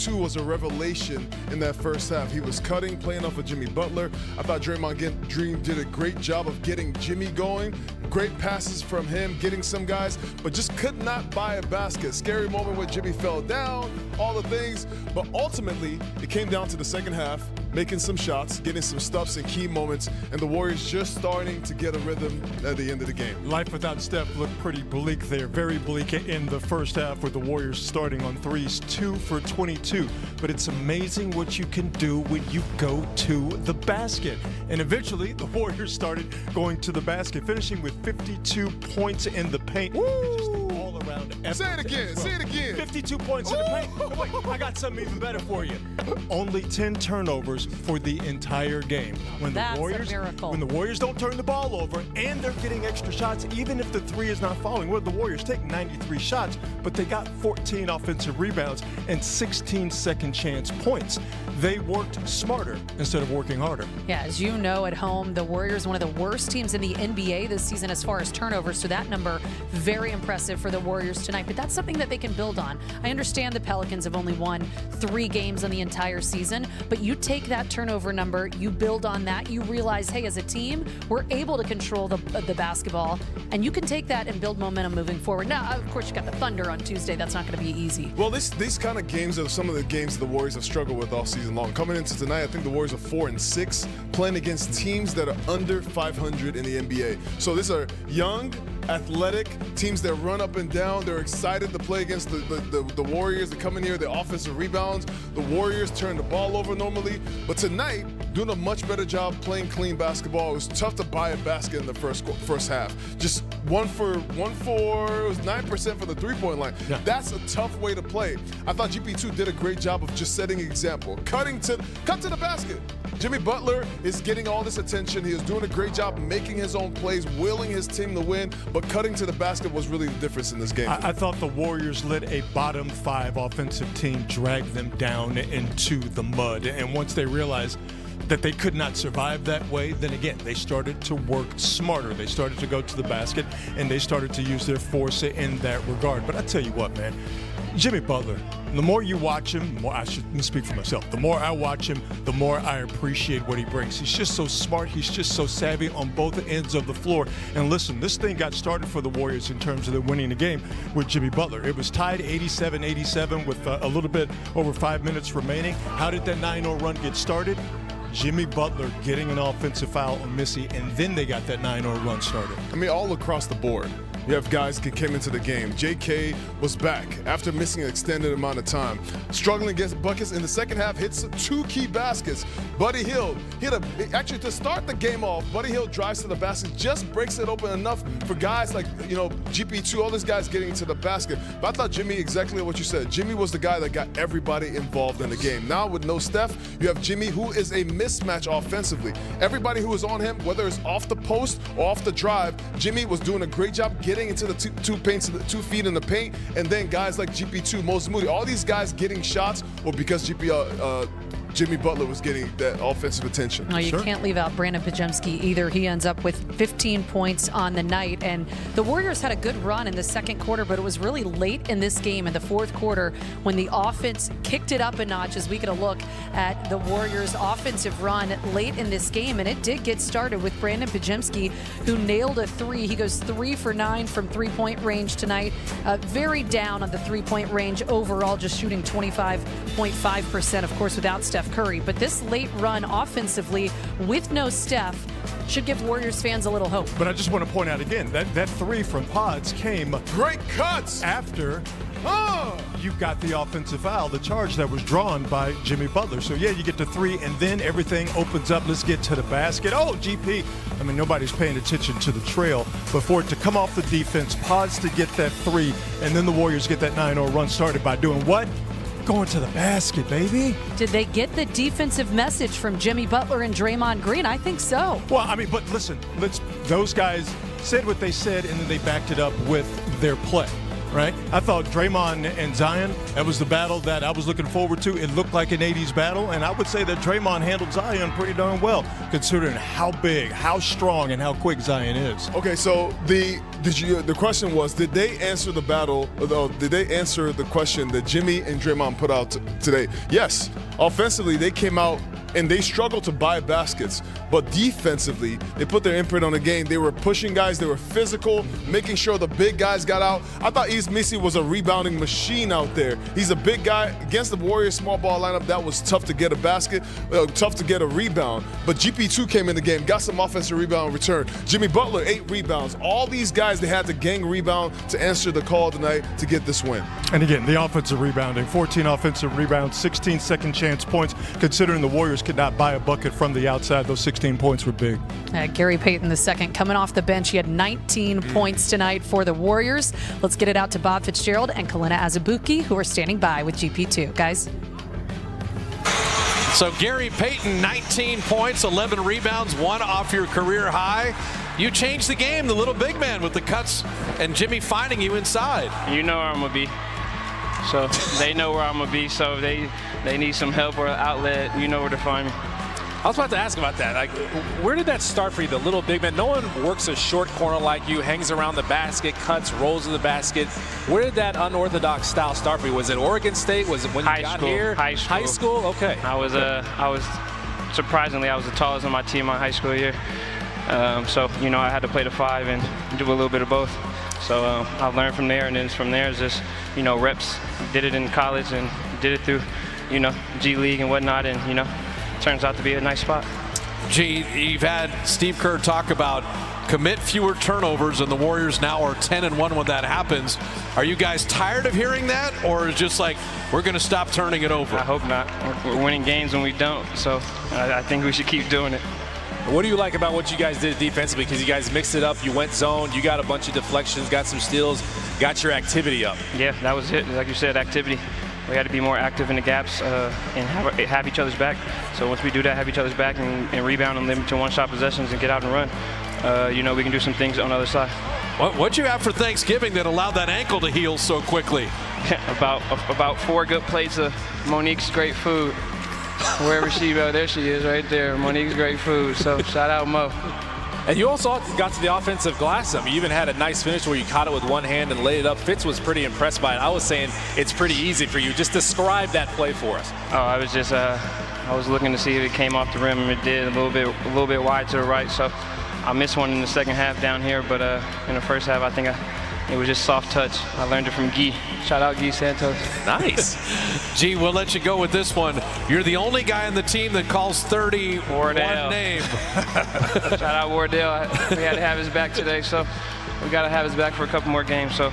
2 was a revelation in that first half. He was cutting, playing off of Jimmy Butler. I thought Draymond Green did a great job of getting Jimmy going. Great passes from him, getting some guys, but just could not buy a basket. Scary moment when Jimmy fell down, all the things. But ultimately, it came down to the second half, making some shots, getting some stuffs in key moments, and the Warriors just starting to get a rhythm at the end of the game. Life without Steph looked pretty bleak there, very bleak in the first half with the Warriors starting on threes, 2 for 22. But it's amazing what you can do when you go to the basket. And eventually, the Warriors started going to the basket, finishing with 52 points in the paint. Woo! Just all-around effort. Say it again, say it again. 52 points in the paint. Oh, wait, I got something even better for you. Only 10 turnovers for the entire game. That's a miracle. When the Warriors don't turn the ball over and they're getting extra shots, even if the three is not falling. Well, the Warriors take 93 shots, but they got 14 offensive rebounds and 16 second chance points. They worked smarter instead of working harder. Yeah, as you know at home, the Warriors one of the worst teams in the NBA this season as far as turnovers. So that number, very impressive for the Warriors tonight. But that's something that they can build on. I understand the Pelicans have only won 3 games on the entire season, but you take that turnover number, you build on that, you realize, hey, as a team, we're able to control the basketball, and you can take that and build momentum moving forward. Now, of course, you got the Thunder on Tuesday. That's not going to be easy. Well, these kind of games are some of the games the Warriors have struggled with all season long. Coming into tonight, I think the Warriors are 4-6, playing against teams that are under 500 in the NBA. So these are young, athletic teams that run up and down. They're excited to play against the Warriors. They come in here, the offensive rebounds. The Warriors turn the ball over normally. But tonight, doing a much better job playing clean basketball. It was tough to buy a basket in the first half. Just one for, it was 9% for the three-point line. Yeah. That's a tough way to play. I thought GP2 did a great job of just setting an example. Cut to the basket. Jimmy Butler is getting all this attention. He is doing a great job making his own plays, willing his team to win, but cutting to the basket was really the difference in this game. I thought the Warriors let a bottom 5 offensive team drag them down into the mud. And once they realized that they could not survive that way, then again, they started to work smarter. They started to go to the basket, and they started to use their force in that regard. But I tell you what, man, Jimmy Butler, the more you watch him, the more I should speak for myself. The more I watch him, the more I appreciate what he brings. He's just so smart. He's just so savvy on both ends of the floor. And listen, this thing got started for the Warriors in terms of them winning the game with Jimmy Butler. It was tied 87-87 with a little bit over 5 minutes remaining. How did that 9-0 run get started? Jimmy Butler getting an offensive foul on Missy, and then they got that 9-0 run started. I mean, all across the board. You have guys that came into the game. JK was back after missing an extended amount of time. Struggling against buckets in the second half, hits 2 key baskets. Buddy Hield actually to start the game off, Buddy Hield drives to the basket, just breaks it open enough for guys like, GP2, all these guys getting into the basket. But I thought Jimmy, exactly what you said, Jimmy was the guy that got everybody involved in the game. Now with no Steph, you have Jimmy, who is a mismatch offensively. Everybody who was on him, whether it's off the post or off the drive, Jimmy was doing a great job getting into the 2 feet in the paint, and then guys like GP2, Moses Moody, all these guys getting shots were because Jimmy Butler was getting that offensive attention. No, you can't leave out Brandon Pajemski either. He ends up with 15 points on the night. And the Warriors had a good run in the second quarter, but it was really late in this game in the fourth quarter when the offense kicked it up a notch as we get a look at the Warriors' offensive run late in this game. And it did get started with Brandon Pajemski, who nailed a 3. He goes 3 for 9 from three-point range tonight. Very down on the three-point range overall, just shooting 25.5%, of course, without Steph Curry. But this late run offensively with no Steph should give Warriors fans a little hope. But I just want to point out again, that 3 from Pods came great cuts after you got the offensive foul, the charge that was drawn by Jimmy Butler. So yeah, you get the 3 and then everything opens up. Let's get to the basket. Oh, GP, I mean, nobody's paying attention to the trail, but for it to come off the defense, Pods to get that 3, and then the Warriors get that 9-0 run started by doing what? Going to the basket, baby. Did they get the defensive message from Jimmy Butler and Draymond Green? I think so. Well, I mean, but listen, those guys said what they said, and then they backed it up with their play. right? I thought Draymond and Zion, that was the battle that I was looking forward to. It looked like an 80s battle, and I would say that Draymond handled Zion pretty darn well, considering how big, how strong, and how quick Zion is. Okay, so the question was, did they answer the battle? Did they answer the question that Jimmy and Draymond put out today? Yes. Offensively, they came out and they struggled to buy baskets, but defensively, they put their imprint on the game. They were pushing guys, they were physical, making sure the big guys got out. I thought East Missy was a rebounding machine out there. He's a big guy. Against the Warriors small ball lineup, that was tough to get a basket, tough to get a rebound. But GP2 came in the game, got some offensive rebound return. Jimmy Butler, 8 rebounds. All these guys, they had to gang rebound to answer the call tonight to get this win. And again, the offensive rebounding, 14 offensive rebounds, 16 second chance points, considering the Warriors could not buy a bucket from the outside. Those 16 points were big. Gary Payton II coming off the bench. He had 19 points tonight for the Warriors. Let's get it out to Bob Fitzgerald and Kalina Azubuike, who are standing by with GP2. Guys. So Gary Payton, 19 points, 11 rebounds, 1 off your career high. You changed the game, the little big man with the cuts and Jimmy finding you inside. You know where I'm going to be. So they know where I'm going to be. So if they need some help or an outlet, you know where to find me. I was about to ask about that. Like, where did that start for you, the little big man? No one works a short corner like you, hangs around the basket, cuts, rolls to the basket. Where did that unorthodox style start for you? Was it Oregon State? Was it when you got here? High school. High school? Okay. I was surprisingly, I was the tallest on my team my high school year. So, you know, I had to play the 5 and do a little bit of both. So I learned from there, and then from there is just, you know, reps. Did it in college and did it through, you know, G League and whatnot, and, you know, turns out to be a nice spot. Gee, you've had Steve Kerr talk about commit fewer turnovers, and the Warriors now are 10-1 when that happens. Are you guys tired of hearing that, or is it just like we're going to stop turning it over? I hope not. We're winning games when we don't, so I think we should keep doing it. What do you like about what you guys did defensively? Because you guys mixed it up. You went zone. You got a bunch of deflections, got some steals, got your activity up. Yeah, that was it. Like you said, activity. We had to be more active in the gaps and have each other's back. So once we do that, have each other's back and rebound and limit to one-shot possessions and get out and run, you know, we can do some things on the other side. What'd you have for Thanksgiving that allowed that ankle to heal so quickly? about 4 good plates of Monique's great food. Wherever she goes, there she is right there. Monique's great food. So shout out Mo. And you also got to the offensive glass. I mean, you even had a nice finish where you caught it with one hand and laid it up. Fitz was pretty impressed by it. I was saying it's pretty easy for you. Just describe that play for us. Oh, I was just I was looking to see if it came off the rim, and it did, a little bit wide to the right. So I missed one in the second half down here, but in the first half, I think it was just soft touch. I learned it from Guy. Shout out Guy Santos. Nice. Gee, we'll let you go with this one. You're the only guy on the team that calls 30 Wardell. one name. Shout out Wardell. We had to have his back today, so we got to have his back for a couple more games. So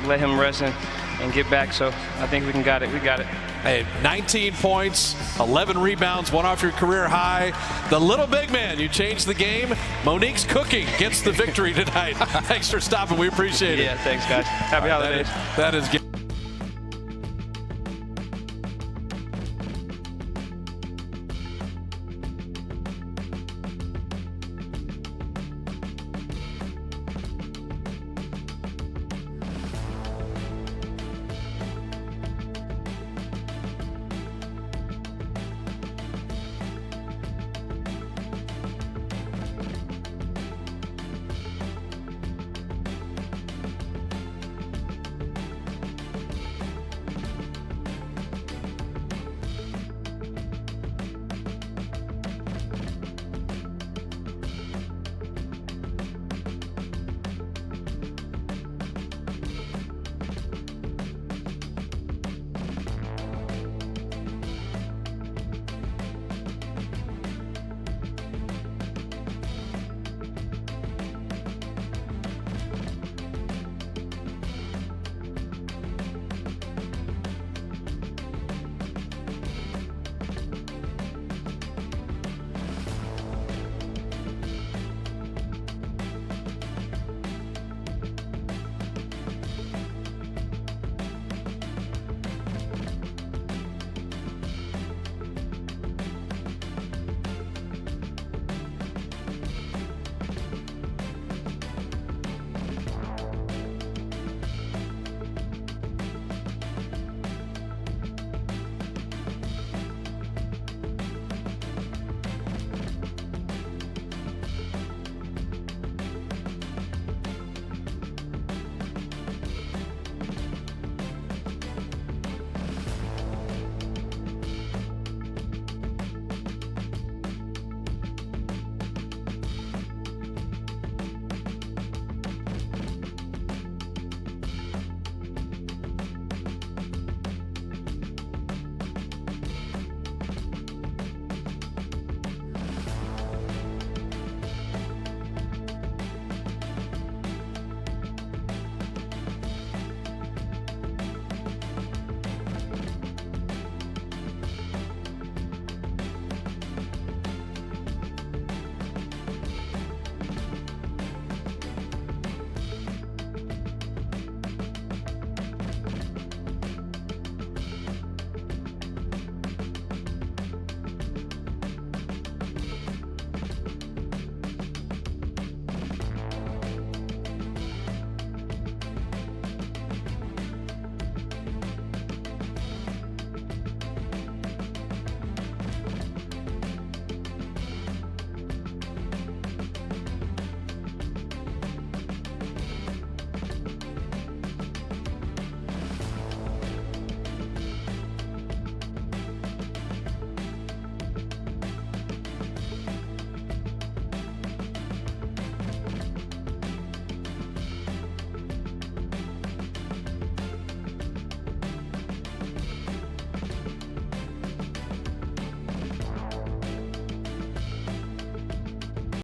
let him rest and get back. So I think we got it. We got it. Hey, 19 points, 11 rebounds, 1 off your career high. The little big man, you changed the game. Monique's cooking gets the victory tonight. Thanks for stopping. We appreciate it. Yeah, thanks, guys. Happy holidays. That is good.